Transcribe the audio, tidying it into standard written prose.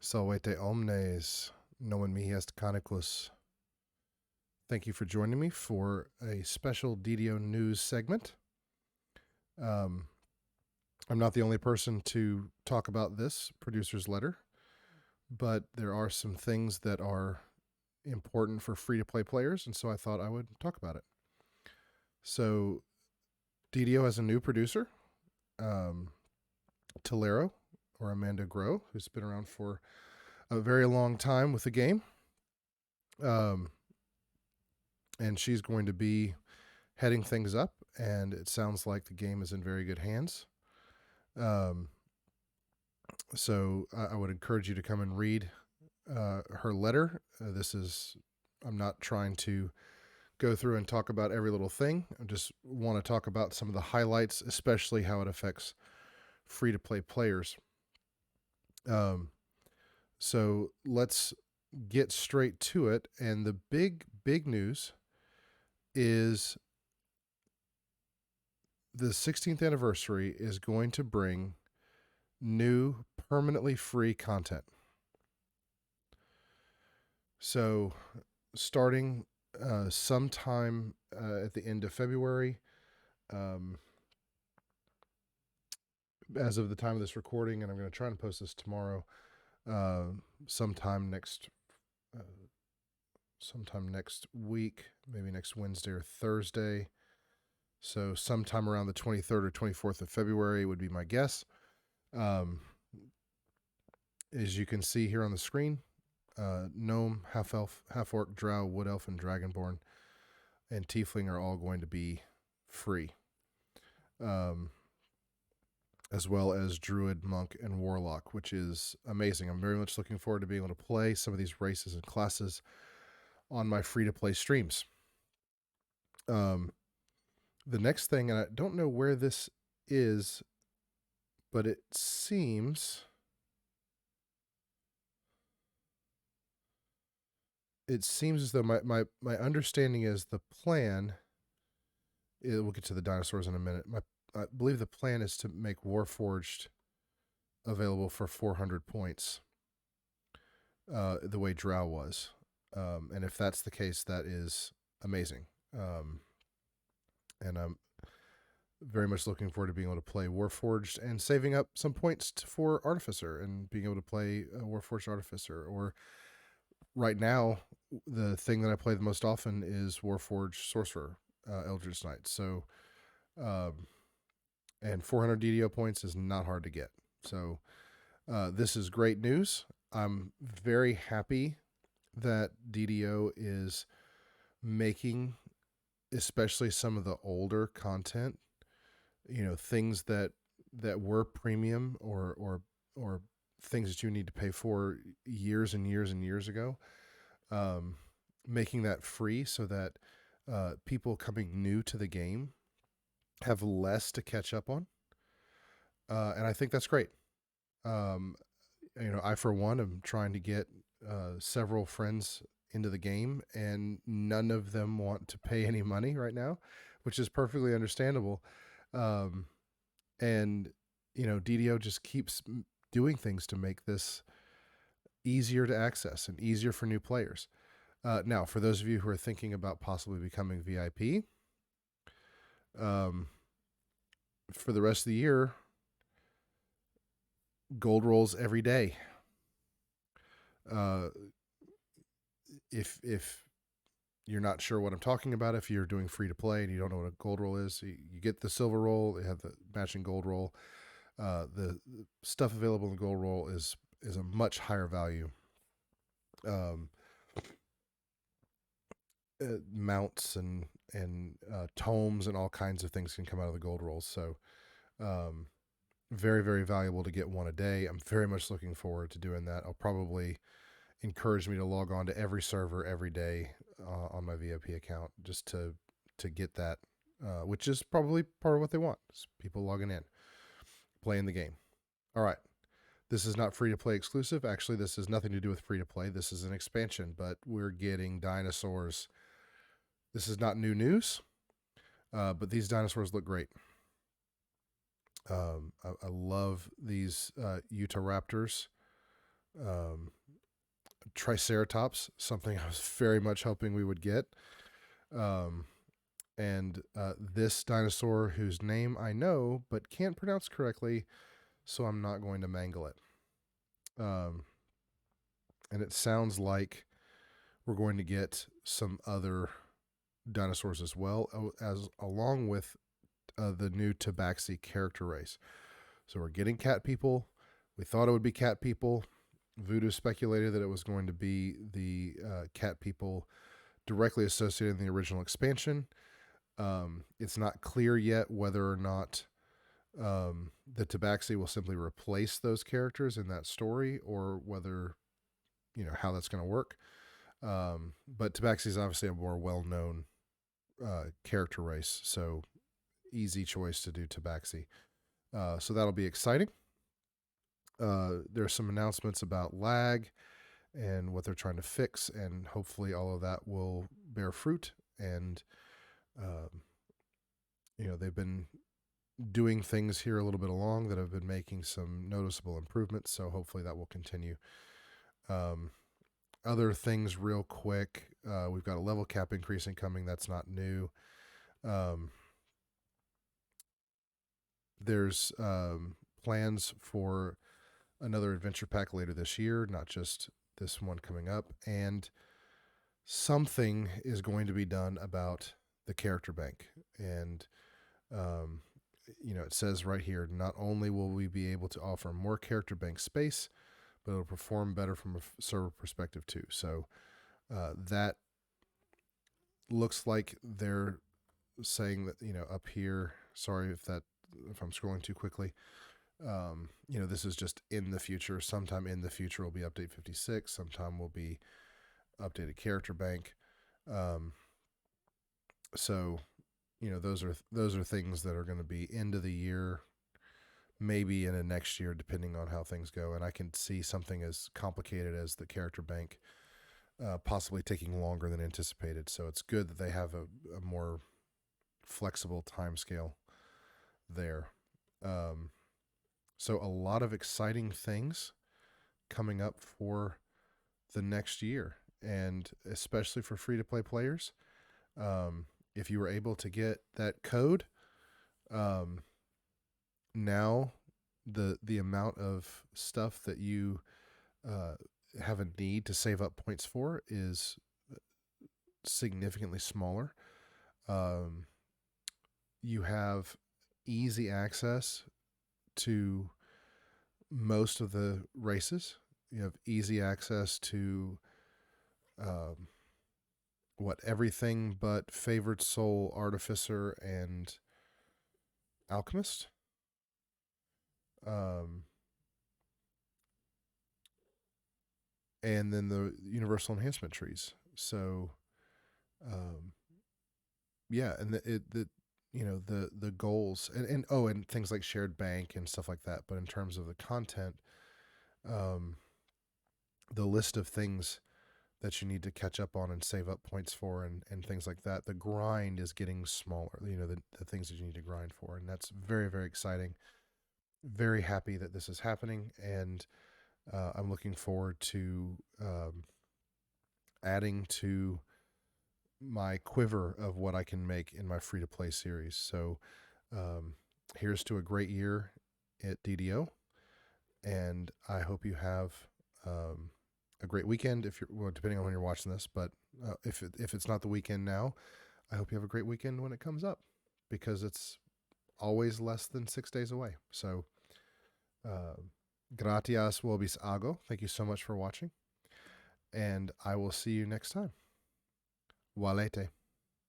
Salvete omnes, nomen mihi est canicus. Thank you for joining me for a special DDO news segment. I'm not the only person to talk about this producer's letter, but there are some things that are important for free-to-play players, and so I thought I would talk about it. So DDO has a new producer, Tolero, or Amanda Grow, who's been around for a very long time with the game. And she's going to be heading things up, and it sounds like the game is in very good hands. So I would encourage you to come and read her letter. I'm not trying to go through and talk about every little thing. I just want to talk about some of the highlights, especially how it affects free-to-play players. So let's get straight to it. And the big news is the 16th anniversary is going to bring new permanently free content. So starting sometime at the end of February, as of the time of this recording, and I'm going to try and post this tomorrow, sometime next week, maybe next Wednesday or Thursday. So sometime around the 23rd or 24th of February would be my guess. As you can see here on the screen, Gnome, Half-Elf, Half-Orc, Drow, Wood Elf, and Dragonborn, and Tiefling are all going to be free. As well as Druid, Monk, and Warlock, which is amazing. I'm very much looking forward to being able to play some of these races and classes on my free-to-play streams. The next thing, and I don't know where this is, but it seems as though my understanding is the plan. We'll get to the dinosaurs in a minute. I believe the plan is to make Warforged available for 400 points, the way Drow was. And if that's the case, that is amazing. And I'm very much looking forward to being able to play Warforged and saving up some points for Artificer and being able to play Warforged Artificer. Or right now, the thing that I play the most often is Warforged Sorcerer, Eldritch Knight. So, and 400 DDO points is not hard to get. So this is great news. I'm very happy that DDO is making, especially some of the older content, things that were premium or things that you need to pay for years and years and years ago, making that free so that people coming new to the game have less to catch up on. And I think that's great. I, for one, am trying to get several friends into the game, and none of them want to pay any money right now, which is perfectly understandable. And DDO just keeps doing things to make this easier to access and easier for new players. Now, for those of you who are thinking about possibly becoming VIP, for the rest of the year, gold rolls every day. If you're not sure what I'm talking about, if you're doing free to play and you don't know what a gold roll is, you get the silver roll, they have the matching gold roll. The stuff available in the gold roll is a much higher value. Mounts and tomes and all kinds of things can come out of the gold rolls. So very, very valuable to get one a day. I'm very much looking forward to doing that. I'll probably encourage me to log on to every server every day on my VIP account just to get that, which is probably part of what they want, is people logging in, playing the game. All right. This is not free-to-play exclusive. Actually, this has nothing to do with free-to-play. This is an expansion, but we're getting dinosaurs. This is not new news, but these dinosaurs look great. I love these Utahraptors. um, Triceratops, something I was very much hoping we would get. Um, and this dinosaur whose name I know but can't pronounce correctly, so I'm not going to mangle it. Um, and it sounds like we're going to get some other dinosaurs as well, as along with the new Tabaxi character race. So we're getting cat people. We thought it would be cat people. Voodoo speculated that it was going to be the cat people directly associated in the original expansion. It's not clear yet whether or not the Tabaxi will simply replace those characters in that story, or whether, how that's going to work. But Tabaxi is obviously a more well-known character race, so easy choice to do Tabaxi. So that'll be exciting. There's some announcements about lag and what they're trying to fix, and hopefully all of that will bear fruit. And they've been doing things here a little bit along that have been making some noticeable improvements, so hopefully that will continue. Other things real quick, we've got a level cap increasing coming. That's not new. There's plans for another adventure pack later this year, not just this one coming up, and something is going to be done about the character bank. And it says right here, not only will we be able to offer more character bank space, but it'll perform better from a server perspective too. So that looks like they're saying that, up here, sorry if I'm scrolling too quickly. This is just in the future. Sometime in the future will be update 56. Sometime will be updated character bank. So, those are things that are going to be end of the year, maybe in a next year, depending on how things go. And I can see something as complicated as the character bank possibly taking longer than anticipated. So it's good that they have a more flexible timescale there. So a lot of exciting things coming up for the next year, and especially for free-to-play players. If you were able to get that code, now the amount of stuff that you have a need to save up points for is significantly smaller. You have easy access to most of the races. You have easy access to everything but Favored Soul, Artificer, and Alchemist. And then the universal enhancement trees. So, yeah, and the goals and things like shared bank and stuff like that. But in terms of the content, the list of things that you need to catch up on and save up points for, and things like that, the grind is getting smaller. The things that you need to grind for, and that's very, very exciting. Very happy that this is happening, and I'm looking forward to adding to my quiver of what I can make in my free to play series. So here's to a great year at DDO, and I hope you have a great weekend. If you're depending on when you're watching this, but if it's not the weekend now, I hope you have a great weekend when it comes up, because it's always less than 6 days away. So gratias vobis ago. Thank you so much for watching, and I will see you next time. Walete.